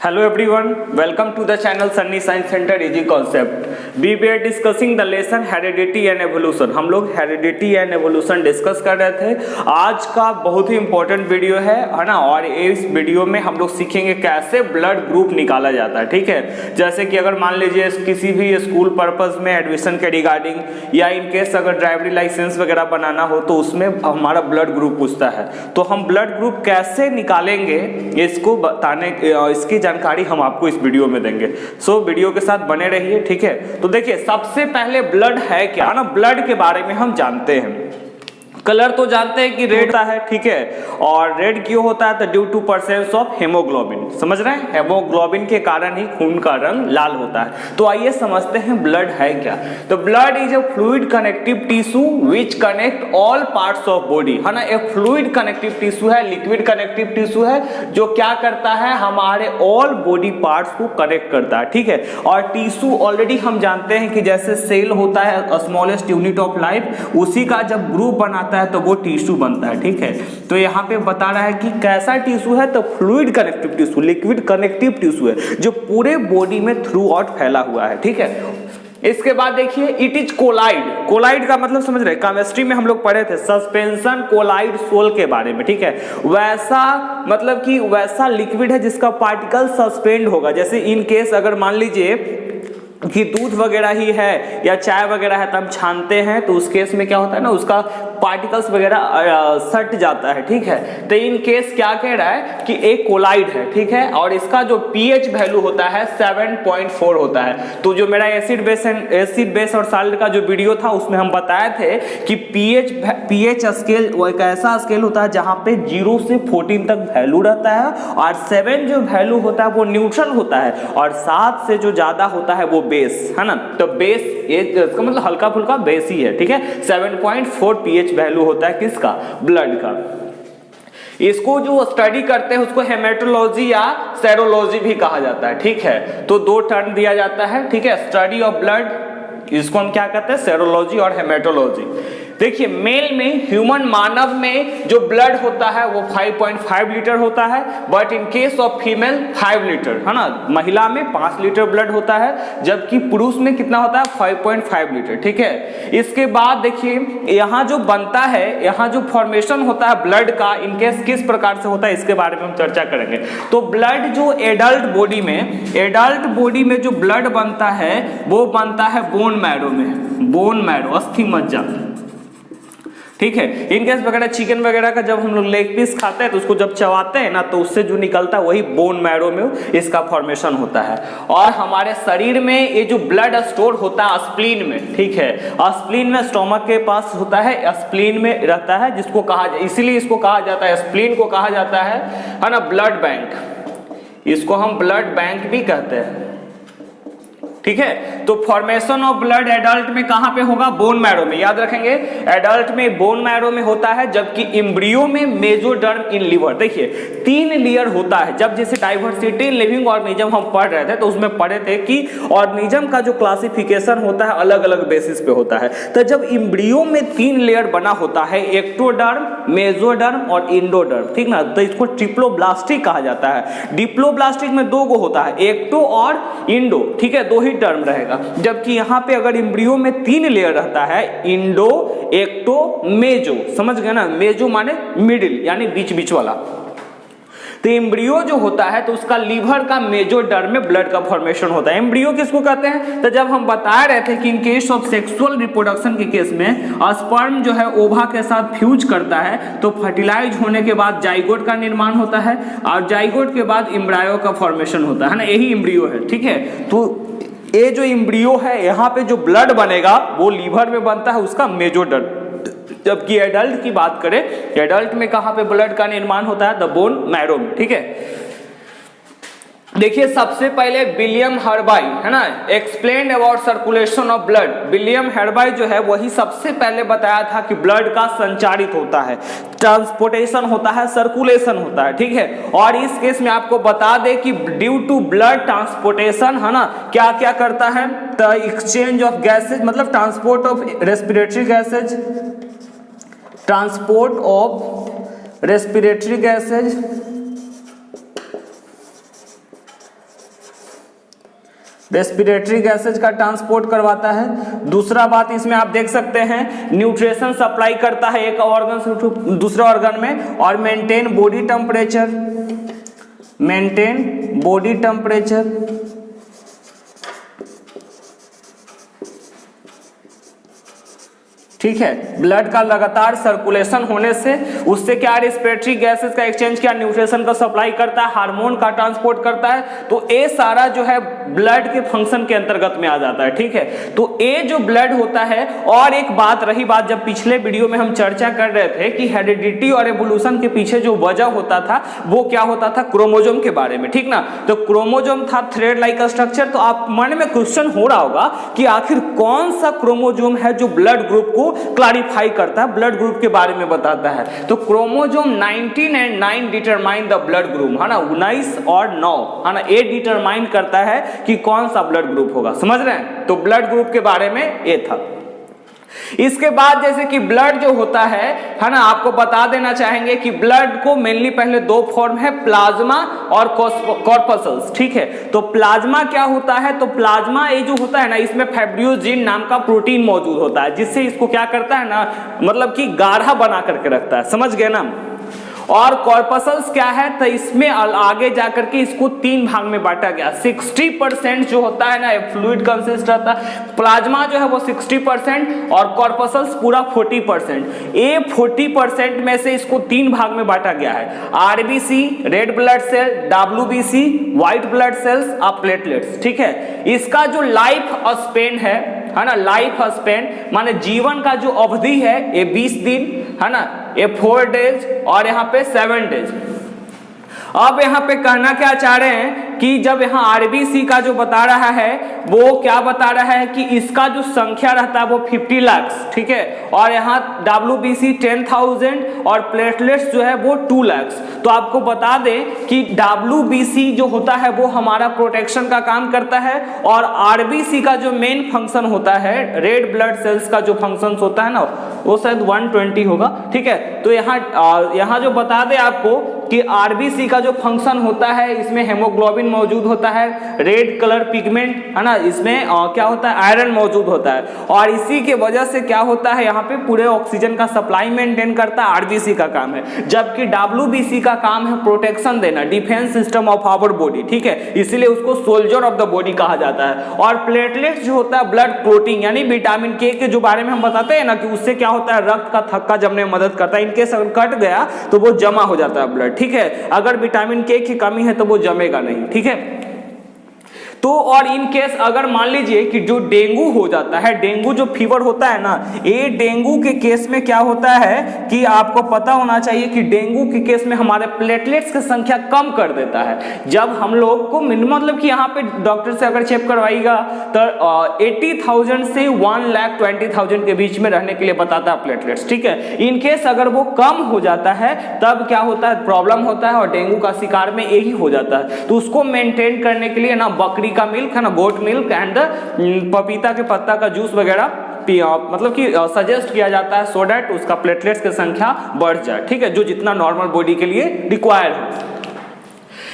Hello everyone, welcome to the channel Sunny Science Center Easy Concept. We were discussing the lesson heredity and evolution. हम लोग heredity and evolution discuss कर रहे थे। आज का बहुत ही इंपॉर्टेंट वीडियो है ना। और इस वीडियो में हम लोग सीखेंगे कैसे ब्लड ग्रुप निकाला जाता है। ठीक है, जैसे कि अगर मान लीजिए किसी भी स्कूल पर्पस में एडमिशन के रिगार्डिंग या इन केस अगर ड्राइवरी लाइसेंस वगैरह बनाना हो तो उसमें हमारा ब्लड ग्रुप पूछता है। तो हम ब्लड ग्रुप कैसे निकालेंगे इसको बताने इसकी जानकारी हम आपको इस वीडियो में देंगे। सो वीडियो के साथ बने रहिए। ठीक है, तो देखिए सबसे पहले ब्लड है क्या ना। ब्लड के बारे में हम जानते हैं, कलर तो जानते हैं कि रेड होता है। ठीक है, और रेड क्यों होता है? तो due to presence of haemoglobin. समझ रहे हैं, हेमोग्लोबिन के कारण ही खून का रंग लाल होता है। तो आइए समझते हैं ब्लड है क्या। तो blood is a fluid connective tissue which connect all parts of body, है ना। एक फ्लूइड कनेक्टिव टिश्यू है, लिक्विड कनेक्टिव टिश्यू है जो क्या करता है, हमारे ऑल बॉडी पार्ट्स को कनेक्ट करता है। ठीक है, और टिश्यू ऑलरेडी हम जानते हैं कि जैसे सेल होता है स्मॉलेस्ट यूनिट ऑफ लाइफ, उसी का जब ग्रुप बनाता है तो वो टिश्यू बनता है। ठीक है, तो यहाँ पे बता रहा है कि कैसा टिश्यू है, तो fluid connective tissue, liquid connective tissue है जो पूरे बॉडी में थ्रू आउट फैला हुआ है। ठीक है, इसके बाद देखिए इट इज कोलाइड। कोलाइड का मतलब समझ रहे, केमिस्ट्री में हम लोग पढ़े थे सस्पेंशन कोलाइड सोल के बारे में। ठीक है, वैसा मतलब कि वैसा लिक्विड है जिसका पार्टिकल सस्पेंड होगा। जैसे इन केस अगर मान लीजिए कि दूध वगैरह ही है या चाय वगैरह है तो हम छानते हैं, तो उस केस में क्या होता है ना, उसका पार्टिकल्स वगैरह सट जाता है। ठीक है, तो इन केस क्या कह रहा है कि एक कोलाइड है। ठीक है, और इसका जो पीएच वैल्यू होता है 7.4 होता है। तो जो मेरा एसिड बेस और साल्ट का जो वीडियो था उसमें हम बताए थे कि पीएच स्केल वो एक ऐसा स्केल होता है जहां पे 0 से 14 तक वैल्यू रहता है, और 7 जो वैल्यू होता है वो न्यूट्रल होता है, और 7 से जो ज्यादा होता है वो बेस, है ना। तो बेस इसका मतलब हल्का फुल्का बेस ही है। ठीक है, 7.4 पीएच वैल्यू होता है किसका, ब्लड का। इसको जो स्टडी करते हैं उसको हेमेटोलॉजी या सेरोलॉजी भी कहा जाता है। ठीक है, तो दो टर्म दिया जाता है। ठीक है, स्टडी ऑफ ब्लड, इसको हम क्या कहते हैं, सेरोलॉजी और हेमेटोलॉजी। देखिए मेल में, ह्यूमन मानव में जो ब्लड होता है वो 5.5 लीटर होता है, but in case of female 5 litre, है ना। महिला में 5 लीटर ब्लड होता है, जबकि पुरुष में कितना होता है, 5.5 लीटर। ठीक है, इसके बाद देखिए यहाँ जो बनता है, यहाँ जो फॉर्मेशन होता है ब्लड का, इन केस किस प्रकार से होता है इसके बारे में हम चर्चा करेंगे। तो ब्लड जो एडल्ट बॉडी में जो ब्लड बनता है वो बनता है बोन मैरो में, बोन मैरो अस्थि मज्जा। ठीक है, इनकेस वगैरह चिकन वगैरह का जब हम लोग लेग पीस खाते हैं तो उसको जब चबाते हैं ना, तो उससे जो निकलता है वही बोन मैरो में इसका फॉर्मेशन होता है। और हमारे शरीर में ये जो ब्लड स्टोर होता है स्प्लीन में। ठीक है, स्प्लीन में स्टोमक के पास होता है, स्प्लीन में रहता है, जिसको कहा, इसीलिए इसको कहा जाता है, स्प्लीन को कहा जाता है ना, ब्लड बैंक। इसको हम ब्लड बैंक भी कहते हैं। ठीक है, तो फॉर्मेशन ऑफ ब्लड एडल्ट में कहां पे होगा, बोन मैरो में। याद रखेंगे, एडल्ट में बोन मैरो में होता है, जबकि एम्ब्रियो में मेसोडर्म इन लिवर। देखिए 3 लेयर होता है। जब जैसे डाइवर्सिटी लिविंग ऑर्गेनिज्म हम पढ़ रहे थे तो उसमें पढ़े थे कि ऑर्गेनिज्म का जो क्लासिफिकेशन होता है अलग अलग बेसिस पे होता है। तो जब एम्ब्रियो में 3 लेयर बना होता है, एक्टोडर्म, मेसोडर्म और इंडोडर्म। ठीक ना, तो इसको ट्रिप्लोब्लास्टिक कहा जाता है। डिप्लोब्लास्टिक में 2 होता है, एक्टो और इंडो। ठीक है, 2 ही टर्म रहेगा, जबकि यहां पे अगर एम्ब्रियो में 3 लेयर रहता है, इंडो, एक्टो, मेजो। समझ गए ना, मेजो माने मिडिल यानी बीच बीच वाला। तो एम्ब्रियो जो होता है तो उसका लीवर का मेसोडर्म में ब्लड का फॉर्मेशन होता है। एम्ब्रियो किसको कहते हैं, तो जब हम बता रहे थे कि in case of sexual reproduction के केस में स्पर्म जो है ओवा के साथ फ्यूज करता है, तो फर्टिलाइज होने के बाद जाइगोट का निर्माण होता है, और जाइगोट के बाद एम्ब्रायो का फॉर्मेशन होता है ना, यही एम्ब्रियो है। ठीक है, तो ये जो एम्ब्रियो है यहाँ पे जो ब्लड बनेगा वो लीवर में बनता है, उसका मेसोडर्म। जबकि एडल्ट की बात करें, एडल्ट में कहां पे ब्लड का निर्माण होता है, द बोन मैरो में। ठीक है, देखिए सबसे पहले विलियम हर्बाई, है ना, explained about circulation of blood. William Harvey जो है वही सबसे पहले बताया था कि ब्लड का संचारित होता है, ट्रांसपोर्टेशन होता है, सर्कुलेशन होता है। ठीक है, और इस केस में आपको बता दे कि ड्यू टू ब्लड ट्रांसपोर्टेशन, है ना, क्या क्या करता है, द एक्सचेंज ऑफ गैसेज, मतलब transport of respiratory gases, transport of respiratory gases, respiratory gases का ट्रांसपोर्ट करवाता है। दूसरा बात इसमें आप देख सकते हैं न्यूट्रिशन सप्लाई करता है एक ऑर्गन से दूसरे ऑर्गन में, और मेंटेन बॉडी टेम्परेचर, ठीक है। ब्लड का लगातार सर्कुलेशन होने से उससे क्या रेस्पिरेटरी गैसेस का एक्सचेंज किया, न्यूट्रिशन का सप्लाई करता है, हार्मोन का ट्रांसपोर्ट करता है। तो ये सारा जो है ब्लड के फंक्शन के अंतर्गत में आ जाता है, ठीक है। तो ये जो ब्लड होता है, और एक बात रही बात, जब पिछले वीडियो में हम चर्चा कर रहे थे कि हेरिडिटी और एवोल्यूशन के पीछे जो वजह होता था वो क्या होता था, क्रोमोजोम के बारे में, ठीक ना। तो क्रोमोजोम था थ्रेड लाइक स्ट्रक्चर। तो आप मन में क्वेश्चन हो रहा होगा कि आखिर कौन सा क्रोमोजोम है जो ब्लड ग्रुप को क्लैरिफाई करता है, ब्लड ग्रुप के बारे में बताता है। तो chromosome 19 and 9 determine the blood group, है ना, 19 और 9, है ना, ये डिटरमाइन करता है कि कौन सा ब्लड ग्रुप होगा, समझ रहे हैं। तो ब्लड ग्रुप के बारे में ये था। इसके बाद जैसे कि ब्लड जो होता है ना, आपको बता देना चाहेंगे कि ब्लड को मेनली पहले दो फॉर्म है, प्लाज्मा और कॉर्पसल्स, ठीक है। तो प्लाज्मा क्या होता है, तो प्लाज्मा ये जो होता है ना, इसमें फाइब्रियोजिन नाम का प्रोटीन मौजूद होता है, जिससे इसको क्या करता है ना, मतलब कि गाढ़ा बना करके रखता है, समझ गए ना। और कॉर्पसल्स क्या है, तो इसमें आगे जाकर के इसको 3 भाग में बांटा गया। 60% जो होता है ना फ्लूइड कंसिस्ट रहता है, प्लाज्मा जो है वो 60% और कॉर्पसल्स पूरा 40%। ये 40% में से इसको 3 भाग में बांटा गया है, RBC red blood cell, WBC white blood cells और प्लेटलेट्स, ठीक है। इसका जो लाइफ स्पेन है ना, लाइफ स्पेन माने जीवन का जो अवधि है ये 20 दिन, है ना, ये 4 डेज और यहाँ पे 7 डेज। अब यहाँ पे कहना क्या चाह रहे हैं कि जब यहाँ आरबीसी का जो बता रहा है वो क्या बता रहा है कि इसका जो संख्या रहता है वो 50 लाख, ठीक है, और यहाँ डब्ल्यूबीसी 10,000 और प्लेटलेट्स जो है वो 2 लाख। तो आपको बता दें कि डब्ल्यूबीसी जो होता है वो हमारा प्रोटेक्शन का काम करता है, और आरबीसी का जो मेन फंक्शन होता है, रेड ब्लड सेल्स का जो फंक्शन होता है ना, वो शायद 120 होगा, ठीक है। तो यहाँ जो बता दे आपको कि आरबीसी का जो फंक्शन होता है, इसमें हेमोग्लोबिन मौजूद होता है, रेड कलर पिगमेंट, है ना, इसमें क्या होता है, आयरन मौजूद होता है, और इसी के वजह से क्या होता है, यहाँ पे पूरे ऑक्सीजन का सप्लाई मेंटेन करता है, आरबीसी का काम है। जबकि डब्ल्यूबीसी का काम है प्रोटेक्शन देना, defence system of our body, ठीक है, इसीलिए उसको सोल्जर ऑफ द बॉडी कहा जाता है। और प्लेटलेट्स जो होता है ब्लड क्लोटिंग यानी विटामिन के जो बारे में हम बताते हैं ना कि उससे क्या होता है, रक्त का थक्का जमने में मदद करता है। इनकेस अगर कट गया तो वो जमा हो जाता है ब्लड, ठीक है। अगर विटामिन के की कमी है तो वो जमेगा नहीं, ठीक है। तो और इन केस अगर मान लीजिए कि जो डेंगू हो जाता है, डेंगू जो फीवर होता है ना, ये डेंगू के केस में क्या होता है कि आपको पता होना चाहिए कि डेंगू के केस में हमारे प्लेटलेट्स की संख्या कम कर देता है। जब हम लोग को मतलब कि यहाँ पे डॉक्टर से अगर चेक करवाइएगा तो 80,000 से 1,20,000 के बीच में रहने के लिए बताता है प्लेटलेट्स, ठीक है। इन केस अगर वो कम हो जाता है तब क्या होता है, प्रॉब्लम होता है, और डेंगू का शिकार में यही हो जाता है। तो उसको मेंटेन करने के लिए ना बकरी का मिल्क है ना, गोट मिल्क एंड पपीता के पत्ता का जूस वगैरह मतलब कि सजेस्ट किया जाता है, सो दैट उसका प्लेटलेट्स की संख्या बढ़ जाए, ठीक है, जो जितना नॉर्मल बॉडी के लिए रिक्वायर्ड है।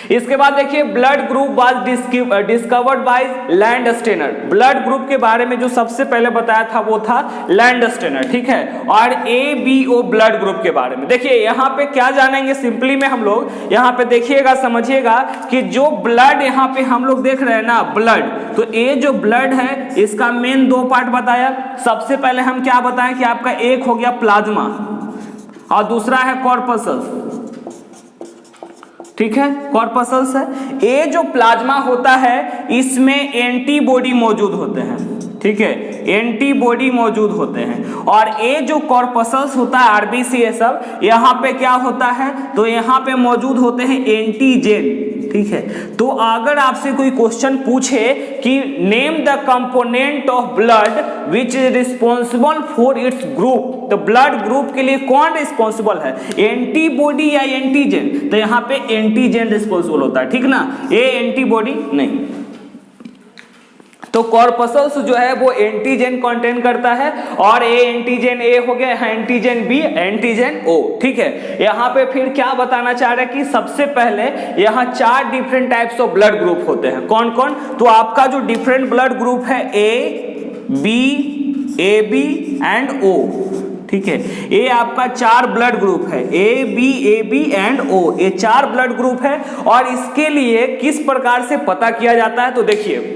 इसके बाद देखिए blood group was discovered by Landsteiner. Blood group के बारे में जो सबसे पहले बताया था वो था लैंडस्टेनर, ठीक है। और ABO ब्लड ग्रुप के बारे में देखिए यहाँ पे क्या जानेंगे, सिंपली में हम लोग यहाँ पे देखिएगा, समझिएगा कि जो ब्लड यहाँ पे हम लोग देख रहे हैं ना ब्लड, तो ये जो ब्लड है इसका मेन 2 पार्ट बताया। सबसे पहले हम क्या बताएं कि आपका एक हो गया प्लाज्मा और दूसरा है कॉर्पसल्स, ठीक है, कॉर्पसल्स है। ये जो प्लाज्मा होता है इसमें एंटीबॉडी मौजूद होते हैं, ठीक है, एंटीबॉडी मौजूद होते हैं। और ये जो कॉर्पसल्स होता है आरबीसी ये सब, यहाँ पे क्या होता है, तो यहाँ पे मौजूद होते हैं एंटीजेन, ठीक है। तो अगर आपसे कोई क्वेश्चन पूछे कि name the component of blood which is responsible for its group, तो ब्लड ग्रुप के लिए कौन रिस्पॉन्सिबल है, एंटीबॉडी या एंटीजेन, तो यहाँ पे एंटीजेन रिस्पॉन्सिबल होता है, ठीक ना, ये एंटीबॉडी नहीं। तो कॉर्पसल्स जो है वो एंटीजन कंटेन करता है, और ए एंटीजन ए हो गया, एंटीजन बी, एंटीजन ओ। ठीक है, यहाँ पे फिर क्या बताना चाह रहे हैं कि सबसे पहले यहाँ 4 different types of blood group होते हैं। कौन कौन? तो आपका जो डिफरेंट ब्लड ग्रुप है A B A B and O. ठीक है, ये आपका 4 ब्लड ग्रुप है, ए बी एंड ओ, ये 4 ब्लड ग्रुप है। और इसके लिए किस प्रकार से पता किया जाता है, तो देखिए,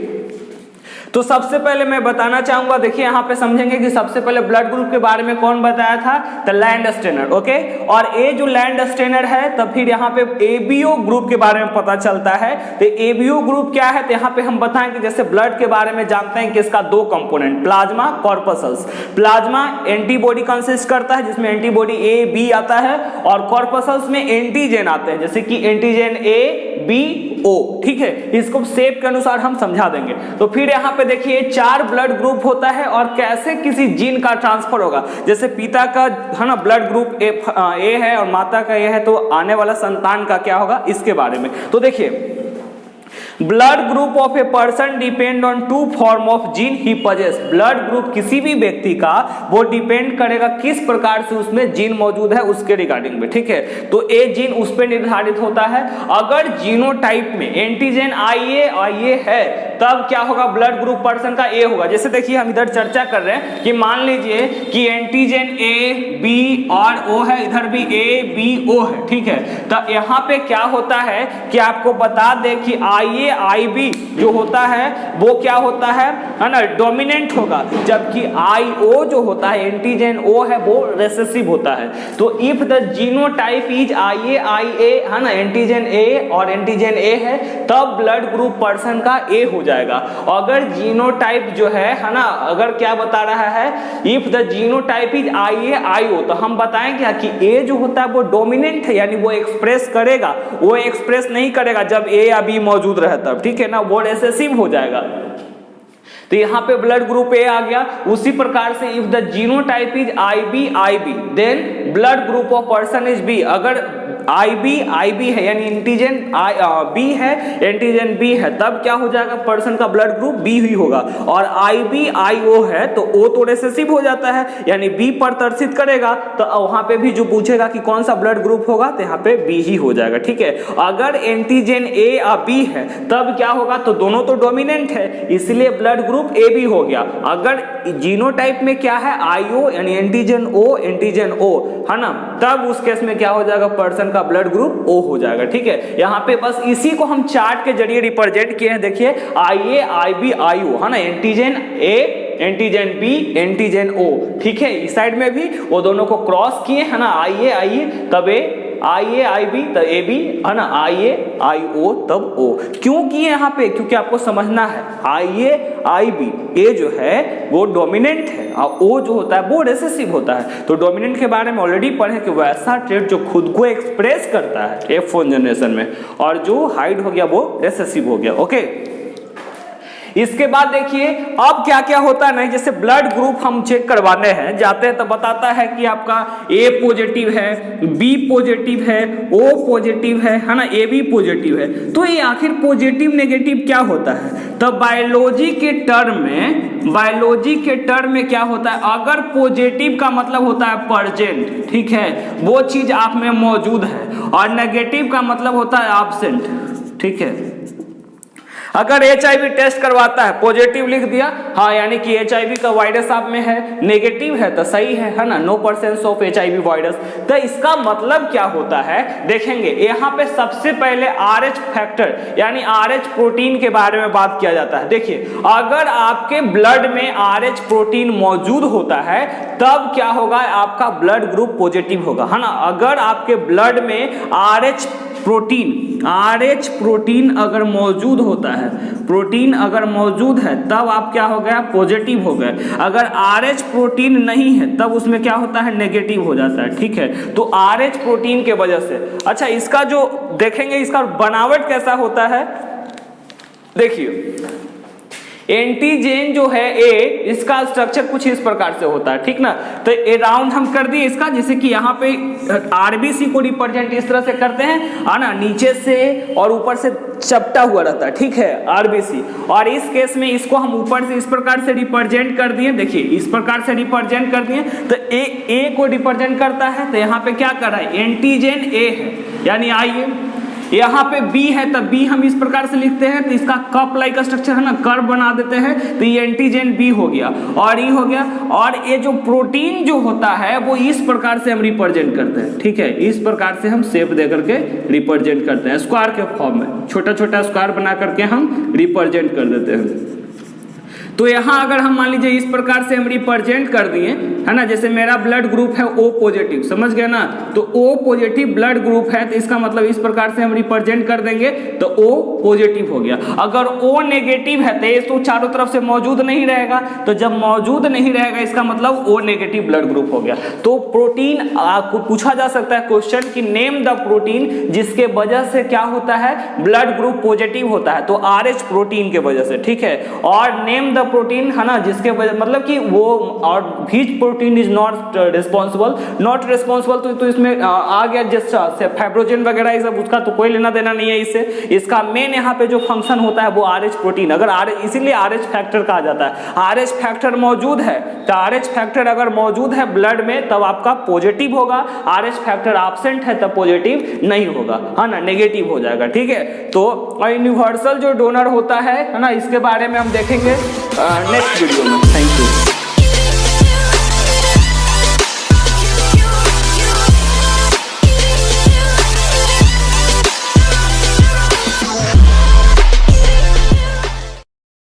तो सबसे पहले मैं बताना चाहूंगा, देखिए यहाँ पे समझेंगे कि सबसे पहले ब्लड ग्रुप के बारे में कौन बताया था, द लैंडस्टेनर। ओके, और ये जो लैंडस्टेनर है, तब फिर यहाँ पे एबीओ ग्रुप के बारे में पता चलता है। तो एबीओ ग्रुप क्या है, तो यहाँ पे हम बताएंगे, जैसे ब्लड के बारे में जानते हैं कि इसका 2 component, plasma, corpuscles. Plasma antibody consist करता है, जिसमें एंटीबॉडी ए बी आता है, और कॉर्पसल्स में एंटीजन आते हैं, जैसे कि एंटीजन ए बी ओ। ठीक है, इसको शेप के अनुसार हम समझा देंगे। तो फिर यहाँ पे देखिए 4 ब्लड ग्रुप होता है, और कैसे किसी जीन का ट्रांसफर होगा, जैसे पिता का है ना ब्लड ग्रुप ए है और माता का ए है, तो आने वाला संतान का क्या होगा, इसके बारे में। तो देखिए, blood group of a person depend on 2 form of gene he possess. Blood group किसी भी व्यक्ति का वो डिपेंड करेगा किस प्रकार से उसमें जीन मौजूद है उसके रिगार्डिंग में। ठीक है, तो ए जीन उस पर निर्धारित होता है। अगर जीनोटाइप में एंटीजन आईए है, तब क्या होगा, ब्लड ग्रुप पर्सन का ए होगा। जैसे देखिए, हम इधर चर्चा कर रहे हैं कि मान लीजिए कि एंटीजन ए बी और ओ है, इधर भी ए बी ओ है। ठीक है, तो यहाँ पे क्या होता है कि आपको बता दे कि आईए आईबी जो होता है वो क्या होता है ना, डोमिनेंट होगा, जबकि आईओ जो होता है, एंटीजन ओ है, वो रिसेसिव होता है। तो इफ द जीनोटाइप इज आईए है ना, एंटीजन ए और एंटीजन ए है, तब ब्लड ग्रुप पर्सन का ए हो जाएगा। अगर जीनोटाइप जो है ना, अगर क्या बता रहा है, इफ द जीनोटाइप इज आईए आईओ, तो हम बताएं क्या कि ए जो होता है वो डोमिनेंट है, यानी वो एक्सप्रेस करेगा, वो एक्सप्रेस नहीं करेगा जब ए या बी मौजूद रहे तब। ठीक है ना, वो रिसेसिव हो जाएगा। तो यहाँ पे ब्लड ग्रुप ए आ गया। उसी प्रकार से if the genotype is IB then blood group of person is B. अगर आईबी है यानी एंटीजन बी है, एंटीजन बी है, तब क्या हो जाएगा, पर्सन का ब्लड ग्रुप बी ही होगा। और आईबी आईओ है तो ओ तो रिसेसिव हो जाता है, यानी बी प्रदर्शित करेगा, तो वहां पे भी जो पूछेगा कि कौन सा ब्लड ग्रुप होगा, तो यहाँ पे बी ही हो जाएगा। ठीक है, अगर एंटीजन ए या बी है, तब क्या होगा, तो दोनों तो डोमिनेंट है, इसलिए ब्लड ग्रुप ए बी हो गया। अगर जीनोटाइप में क्या है, आईओ यानी एंटीजन ओ है ना, तब उस केस में क्या हो जाएगा, पर्सन का ब्लड ग्रुप ओ हो जाएगा। ठीक है, यहाँ पे बस इसी को हम चार्ट के जरिए रिप्रेजेंट किए हैं। देखिए, आईए आईबी आईओ है ना, antigen A antigen B antigen O. ठीक है, इस साइड में भी वो दोनों को क्रॉस किए है ना, आईए तब ए, आईए आईबी तब ए बी है ना, आईए आईओ तब ओ। क्यों किए यहाँ पे, क्योंकि आपको समझना है आईए आईबी, ए जो है वो डोमिनेंट है और ओ जो होता है वो रिसेसिव होता है। तो डोमिनेंट के बारे में ऑलरेडी पढ़े कि वैसा ट्रेट जो खुद को एक्सप्रेस करता है F1 जनरेशन में, और जो हाइड हो गया वो रिसेसिव हो गया। ओके, इसके बाद देखिए अब क्या क्या होता है, नहीं जैसे ब्लड ग्रुप हम चेक करवाने हैं जाते हैं तो बताता है कि आपका ए पॉजिटिव है, बी पॉजिटिव है, ओ पॉजिटिव है ना, ए बी पॉजिटिव है। तो ये आखिर पॉजिटिव नेगेटिव क्या होता है, तो बायोलॉजी के टर्म में क्या होता है, अगर पॉजिटिव का मतलब होता है प्रेजेंट, ठीक है, वो चीज आप में मौजूद है, और नेगेटिव का मतलब होता है एब्सेंट। ठीक है, अगर HIV टेस्ट करवाता है, पॉजिटिव लिख दिया, हाँ यानी कि HIV का वायरस आप में है, नेगेटिव है तो सही है ना, no presence of HIV virus. तो इसका मतलब क्या होता है, देखेंगे यहाँ पे सबसे पहले RH फैक्टर यानी RH प्रोटीन के बारे में बात किया जाता है। देखिए, अगर आपके ब्लड में RH प्रोटीन मौजूद होता है, तब क्या होगा, आपका ब्लड ग्रुप पॉजिटिव होगा, है ना। अगर आपके ब्लड में RH प्रोटीन अगर मौजूद होता है, प्रोटीन अगर मौजूद है, तब आप क्या हो गया, पॉजिटिव हो गए। अगर RH प्रोटीन नहीं है, तब उसमें क्या होता है, नेगेटिव हो जाता है। ठीक है, तो RH प्रोटीन के वजह से। अच्छा, इसका जो देखेंगे, इसका बनावट कैसा होता है, देखिए एंटीजन जो है ए, इसका स्ट्रक्चर कुछ इस प्रकार से होता है, ठीक ना। तो ए राउंड हम कर दिए इसका, जैसे कि यहाँ पे आरबीसी को रिप्रेजेंट इस तरह से करते हैं, है ना, नीचे से और ऊपर से चपटा हुआ रहता है, ठीक है, आरबीसी। और इस केस में इसको हम ऊपर से इस प्रकार से रिप्रेजेंट कर दिए, देखिए इस प्रकार से रिप्रेजेंट कर दिए। तो ए को रिप्रेजेंट करता है, तो यहाँ पे क्या कर रहा है, एंटीजन ए है, यानी आइए यहाँ पे बी है, तब बी हम इस प्रकार से लिखते हैं, तो इसका कप लाइक स्ट्रक्चर है ना, कर्व बना देते हैं, तो ये एंटीजन बी हो गया और ई हो गया। और ये जो प्रोटीन जो होता है वो इस प्रकार से हम रिप्रेजेंट करते हैं, ठीक है, इस प्रकार से हम शेप दे करके रिप्रेजेंट करते हैं, स्क्वायर के फॉर्म में छोटा छोटा स्क्वायर बना करके हम रिप्रेजेंट कर देते हैं। तो यहाँ अगर हम मान लीजिए इस प्रकार से हम रिप्रेजेंट कर दिए, है ना, जैसे मेरा ब्लड ग्रुप है O पॉजिटिव, समझ गए ना, तो O पॉजिटिव ब्लड ग्रुप है, तो इसका मतलब इस प्रकार से हम रिप्रेजेंट कर देंगे, तो O पॉजिटिव हो गया। अगर O नेगेटिव है तो ये तो चारों तरफ से मौजूद नहीं रहेगा, तो जब मौजूद नहीं रहेगा इसका मतलब O नेगेटिव ब्लड ग्रुप हो गया। तो प्रोटीन आपको पूछा जा सकता है क्वेश्चन कि नेम द प्रोटीन जिसके वजह से क्या होता है, ब्लड ग्रुप पॉजिटिव होता है, तो RH प्रोटीन के वजह से, ठीक है। और नेम द प्रोटीन, है ना, जिसके वजह मतलब कि वो, और which protein is not responsible, तो इसमें आ गया जैसे फाइब्रोजन वगैरह ये सब, उसका तो कोई लेना देना नहीं है इससे। इसका मेन यहाँ पे जो फंक्शन होता है वो RH प्रोटीन, अगर इसीलिए RH फैक्टर कहा जाता है। RH फैक्टर मौजूद है, तो RH फैक्टर अगर मौजूद है ब्लड में तब आपका पॉजिटिव होगा, RH फैक्टर एब्सेंट है तब पॉजिटिव नहीं होगा, है ना, नेगेटिव हो जाएगा, ठीक है। तो यूनिवर्सल जो डोनर होता है ना, इसके बारे में हम देखेंगे नेक्स्ट वीडियो में। Thank you.